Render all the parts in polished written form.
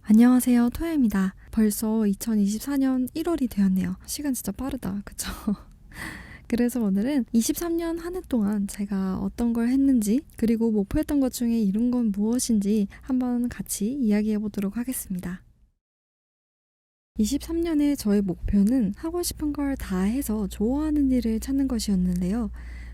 안녕하세요, 토야입니다. 벌써 2024년 1월이 되었네요. 시간 진짜 빠르다, 그쵸? 그래서 오늘은 23년 한 해 동안 제가 어떤 걸 했는지, 그리고 목표했던 것 중에 이룬 건 무엇인지 한번 같이 이야기해 보도록 하겠습니다. 23년에 저의 목표는 하고 싶은 걸 다 해서 좋아하는 일을 찾는 것이었는데요.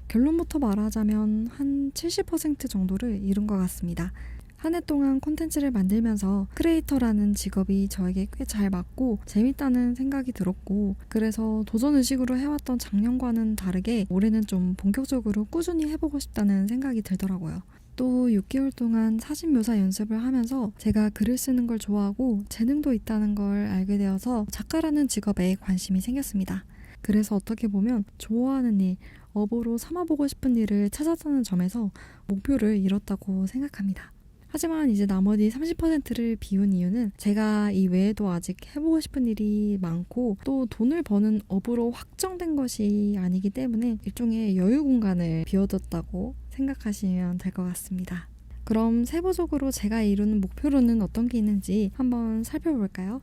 결론부터 말하자면 한 70% 정도를 이룬 것 같습니다. 한 해 동안 콘텐츠를 만들면서 크리에이터라는 직업이 저에게 꽤 잘 맞고 재밌다는 생각이 들었고, 그래서 도전의식으로 해왔던 작년과는 다르게 올해는 좀 본격적으로 꾸준히 해보고 싶다는 생각이 들더라고요. 또 6개월 동안 사진 묘사 연습을 하면서 제가 글을 쓰는 걸 좋아하고 재능도 있다는 걸 알게 되어서 작가라는 직업에 관심이 생겼습니다. 그래서 어떻게 보면 좋아하는 일, 업으로 삼아보고 싶은 일을 찾았다는 점에서 목표를 이뤘다고 생각합니다. 하지만 이제 나머지 30%를 비운 이유는 제가 이 외에도 아직 해보고 싶은 일이 많고 또 돈을 버는 업으로 확정된 것이 아니기 때문에 일종의 여유 공간을 비워뒀다고 생각하시면 될 것 같습니다. 그럼 세부적으로 제가 이루는 목표로는 어떤 게 있는지 한번 살펴볼까요?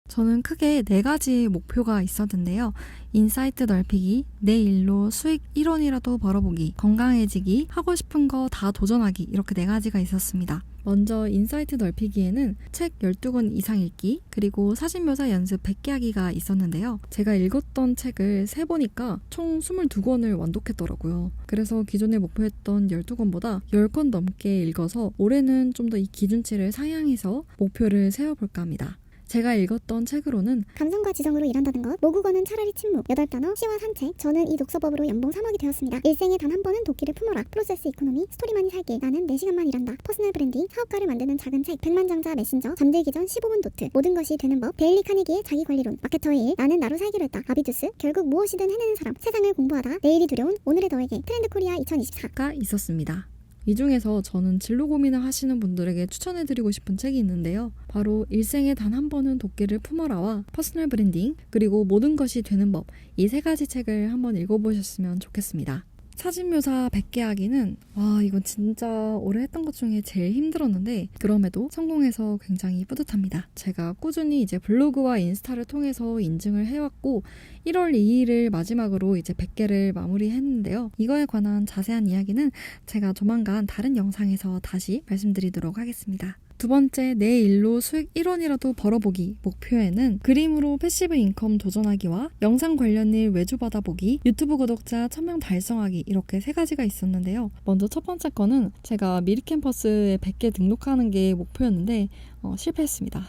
저는 크게 4가지 목표가 있었는데요. 인사이트 넓히기, 내 일로 수익 1원이라도 벌어보기, 건강해지기, 하고 싶은 거 다 도전하기, 이렇게 4가지가 있었습니다. 먼저 인사이트 넓히기에는 책 12권 이상 읽기, 그리고 사진 묘사 연습 100개 하기가 있었는데요. 제가 읽었던 책을 세보니까 총 22권을 완독했더라고요. 그래서 기존에 목표했던 12권보다 10권 넘게 읽어서 올해는 좀 더 이 기준치를 상향해서 목표를 세워볼까 합니다. 제가 읽었던 책으로는 감성과 지성으로 일한다는 것, 모국어는 차라리 침묵, 8단어, 시와 산책, 저는 이 독서법으로 연봉 3억이 되었습니다. 일생에 단 한 번은 도끼를 품어라, 프로세스 이코노미, 스토리만이 살게, 나는 4시간만 일한다, 퍼스널 브랜딩, 사업가를 만드는 작은 책, 100만장자 메신저, 잠들기 전 15분 노트, 모든 것이 되는 법, 데일리 카네기의 자기관리론, 마케터의 일, 나는 나로 살기로 했다, 아비두스, 결국 무엇이든 해내는 사람, 세상을 공부하다, 내일이 두려운 오늘의 너에게, 트렌드 코리아 2024가 있었습니다. 이 중에서 저는 진로 고민을 하시는 분들에게 추천해드리고 싶은 책이 있는데요. 바로 일생에 단 한 번은 도끼를 품어라와 퍼스널 브랜딩, 그리고 모든 것이 되는 법, 이 3가지 책을 한번 읽어보셨으면 좋겠습니다. 사진 묘사 100개 하기는 이건 진짜 올해 했던 것 중에 제일 힘들었는데 그럼에도 성공해서 굉장히 뿌듯합니다. 제가 꾸준히 이제 블로그와 인스타를 통해서 인증을 해왔고 1월 2일을 마지막으로 이제 100개를 마무리했는데요. 이거에 관한 자세한 이야기는 제가 조만간 다른 영상에서 다시 말씀드리도록 하겠습니다. 두 번째, 내 일로 수익 1원이라도 벌어보기 목표에는 그림으로 패시브 인컴 도전하기와 영상 관련 일 외주 받아보기, 유튜브 구독자 1000명 달성하기, 이렇게 3가지가 있었는데요. 먼저 첫 번째 거는 제가 미리캠퍼스에 100개 등록하는 게 목표였는데 실패했습니다.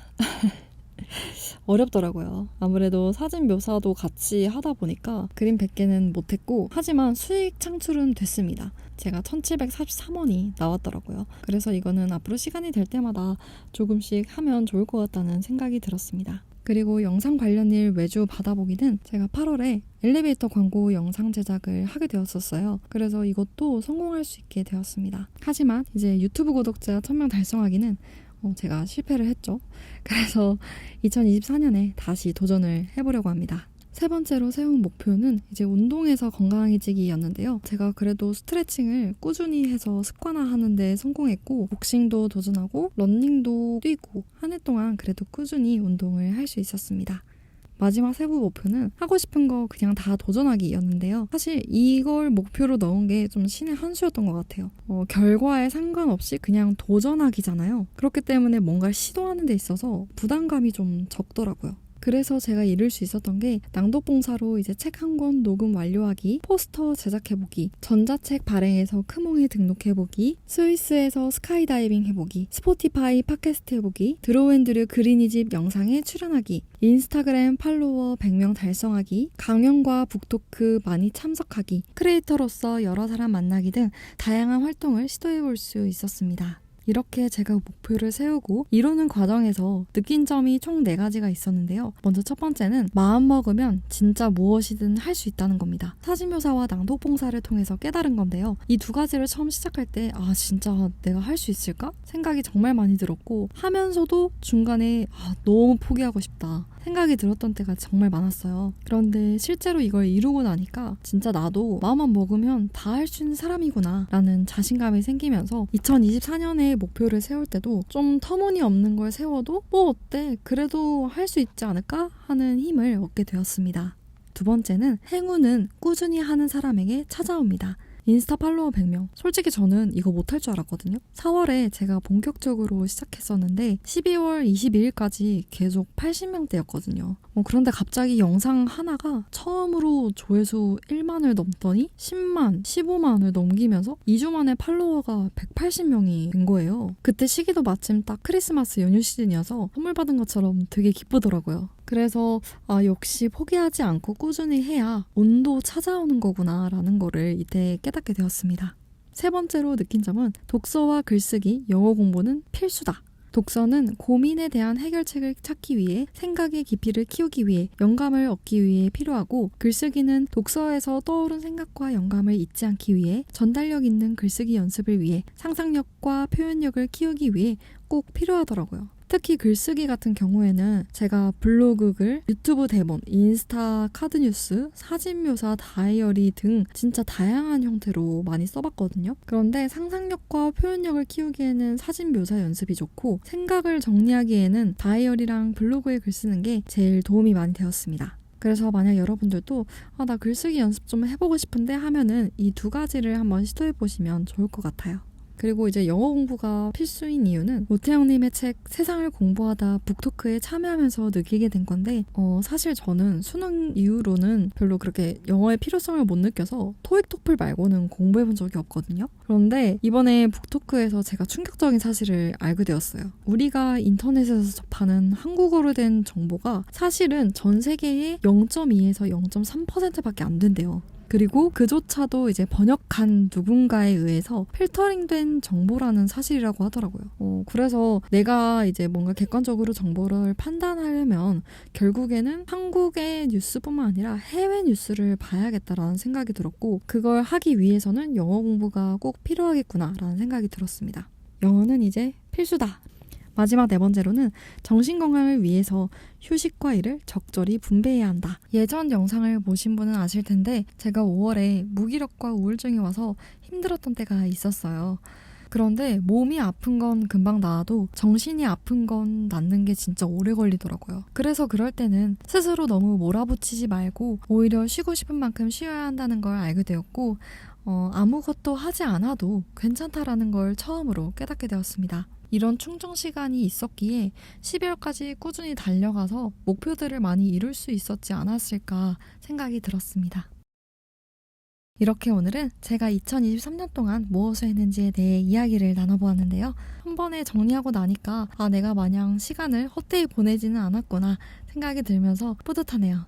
어렵더라고요. 아무래도 사진 묘사도 같이 하다 보니까 그림 100개는 못했고, 하지만 수익 창출은 됐습니다. 제가 1743원이 나왔더라고요. 그래서 이거는 앞으로 시간이 될 때마다 조금씩 하면 좋을 것 같다는 생각이 들었습니다. 그리고 영상 관련 일 외주 받아보기는 제가 8월에 엘리베이터 광고 영상 제작을 하게 되었었어요. 그래서 이것도 성공할 수 있게 되었습니다. 하지만 이제 유튜브 구독자 1000명 달성하기는 제가 실패를 했죠. 그래서 2024년에 다시 도전을 해보려고 합니다. 세 번째로 세운 목표는 이제 운동에서 건강해지기였는데요. 제가 그래도 스트레칭을 꾸준히 해서 습관화하는 데 성공했고, 복싱도 도전하고 러닝도 뛰고 한 해 동안 그래도 꾸준히 운동을 할 수 있었습니다. 마지막 세부 목표는 하고 싶은 거 그냥 다 도전하기였는데요. 사실 이걸 목표로 넣은 게 좀 신의 한 수였던 것 같아요. 결과에 상관없이 그냥 도전하기잖아요. 그렇기 때문에 뭔가를 시도하는 데 있어서 부담감이 좀 적더라고요. 그래서 제가 이룰 수 있었던 게 낭독봉사로 이제 책 한 권 녹음 완료하기, 포스터 제작해보기, 전자책 발행해서 크몽에 등록해보기, 스위스에서 스카이다이빙 해보기, 스포티파이 팟캐스트 해보기, 드로우앤드류 그린이집 영상에 출연하기, 인스타그램 팔로워 100명 달성하기, 강연과 북토크 많이 참석하기, 크리에이터로서 여러 사람 만나기 등 다양한 활동을 시도해볼 수 있었습니다. 이렇게 제가 목표를 세우고 이루는 과정에서 느낀 점이 총 4가지가 있었는데요. 먼저 첫 번째는 마음먹으면 진짜 무엇이든 할 수 있다는 겁니다. 사진묘사와 낭독봉사를 통해서 깨달은 건데요. 이 2가지를 처음 시작할 때 진짜 내가 할 수 있을까? 생각이 정말 많이 들었고, 하면서도 중간에 너무 포기하고 싶다. 생각이 들었던 때가 정말 많았어요. 그런데 실제로 이걸 이루고 나니까 진짜 나도 마음만 먹으면 다 할 수 있는 사람이구나 라는 자신감이 생기면서 2024년에 목표를 세울 때도 좀 터무니없는 걸 세워도 뭐 어때? 그래도 할 수 있지 않을까? 하는 힘을 얻게 되었습니다. 두 번째는 행운은 꾸준히 하는 사람에게 찾아옵니다. 인스타 팔로워 100명. 솔직히 저는 이거 못할 줄 알았거든요. 4월에 제가 본격적으로 시작했었는데 12월 22일까지 계속 80명대였거든요. 그런데 갑자기 영상 하나가 처음으로 조회수 1만을 넘더니 10만, 15만을 넘기면서 2주 만에 팔로워가 180명이 된 거예요. 그때 시기도 마침 딱 크리스마스 연휴 시즌이어서 선물 받은 것처럼 되게 기쁘더라고요. 그래서 역시 포기하지 않고 꾸준히 해야 운도 찾아오는 거구나 라는 거를 이때 깨닫게 되었습니다. 세 번째로 느낀 점은 독서와 글쓰기, 영어 공부는 필수다. 독서는 고민에 대한 해결책을 찾기 위해 생각의 깊이를 키우기 위해 영감을 얻기 위해 필요하고 글쓰기는 독서에서 떠오른 생각과 영감을 잊지 않기 위해 전달력 있는 글쓰기 연습을 위해 상상력과 표현력을 키우기 위해 꼭 필요하더라고요. 특히 글쓰기 같은 경우에는 제가 블로그 글, 유튜브 대본, 인스타 카드 뉴스, 사진 묘사, 다이어리 등 진짜 다양한 형태로 많이 써봤거든요. 그런데 상상력과 표현력을 키우기에는 사진 묘사 연습이 좋고 생각을 정리하기에는 다이어리랑 블로그에 글 쓰는 게 제일 도움이 많이 되었습니다. 그래서 만약 여러분들도 나 글쓰기 연습 좀 해보고 싶은데 하면은 이 두 가지를 한번 시도해보시면 좋을 것 같아요. 그리고 이제 영어 공부가 필수인 이유는 오태영님의 책 세상을 공부하다 북토크에 참여하면서 느끼게 된 건데 사실 저는 수능 이후로는 별로 그렇게 영어의 필요성을 못 느껴서 토익 토플 말고는 공부해본 적이 없거든요. 그런데 이번에 북토크에서 제가 충격적인 사실을 알게 되었어요. 우리가 인터넷에서 접하는 한국어로 된 정보가 사실은 전 세계의 0.2에서 0.3%밖에 안 된대요. 그리고 그조차도 이제 번역한 누군가에 의해서 필터링된 정보라는 사실이라고 하더라고요. 그래서 내가 이제 뭔가 객관적으로 정보를 판단하려면 결국에는 한국의 뉴스뿐만 아니라 해외 뉴스를 봐야겠다라는 생각이 들었고 그걸 하기 위해서는 영어 공부가 꼭 필요하겠구나라는 생각이 들었습니다. 영어는 이제 필수다. 마지막 네 번째로는 정신건강을 위해서 휴식과 일을 적절히 분배해야 한다. 예전 영상을 보신 분은 아실 텐데 제가 5월에 무기력과 우울증이 와서 힘들었던 때가 있었어요. 그런데 몸이 아픈 건 금방 나아도 정신이 아픈 건 낫는 게 진짜 오래 걸리더라고요. 그래서 그럴 때는 스스로 너무 몰아붙이지 말고 오히려 쉬고 싶은 만큼 쉬어야 한다는 걸 알게 되었고 아무것도 하지 않아도 괜찮다라는 걸 처음으로 깨닫게 되었습니다. 이런 충정 시간이 있었기에 12월까지 꾸준히 달려가서 목표들을 많이 이룰 수 있었지 않았을까 생각이 들었습니다. 이렇게 오늘은 제가 2023년 동안 무엇을 했는지에 대해 이야기를 나눠보았는데요. 한 번에 정리하고 나니까 내가 마냥 시간을 헛되이 보내지는 않았구나 생각이 들면서 뿌듯하네요.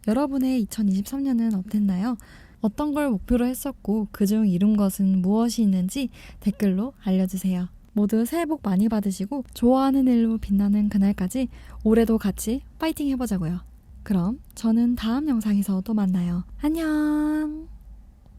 여러분의 2023년은 어땠나요? 어떤 걸 목표로 했었고 그중 이룬 것은 무엇이 있는지 댓글로 알려주세요. 모두 새해 복 많이 받으시고 좋아하는 일로 빛나는 그날까지 올해도 같이 파이팅 해보자고요. 그럼 저는 다음 영상에서 또 만나요. 안녕.